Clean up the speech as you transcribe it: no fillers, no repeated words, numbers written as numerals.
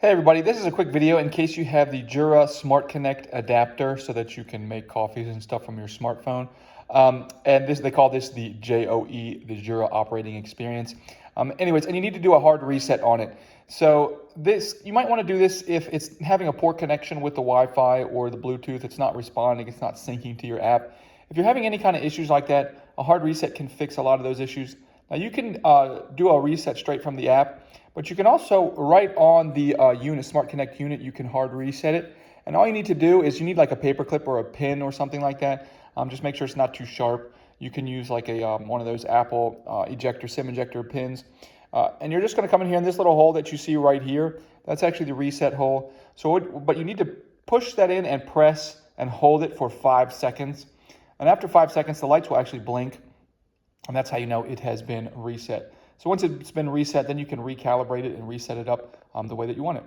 Hey everybody, this is a quick video in case you have the Jura Smart Connect adapter so that you can make coffees and stuff from your smartphone. They call this the J.O.E, the Jura Operating Experience. Anyways, and you need to do a hard reset on it. So you might want to do this if it's having a poor connection with the Wi-Fi or the Bluetooth. It's not responding, it's not syncing to your app. If you're having any kind of issues like that, a hard reset can fix a lot of those issues. Now you can do a reset straight from the app, but you can also, right on the Smart Connect unit, you can hard reset it. And all you need to do is you need like a paper clip or a pin or something like that. Just make sure it's not too sharp. You can use like a one of those Apple SIM ejector pins. And you're just going to come in here in this little hole that you see right here. That's actually the reset hole. But you need to push that in and press and hold it for 5 seconds. And after 5 seconds, the lights will actually blink. And that's how you know it has been reset. So once it's been reset, then you can recalibrate it and reset it up the way that you want it.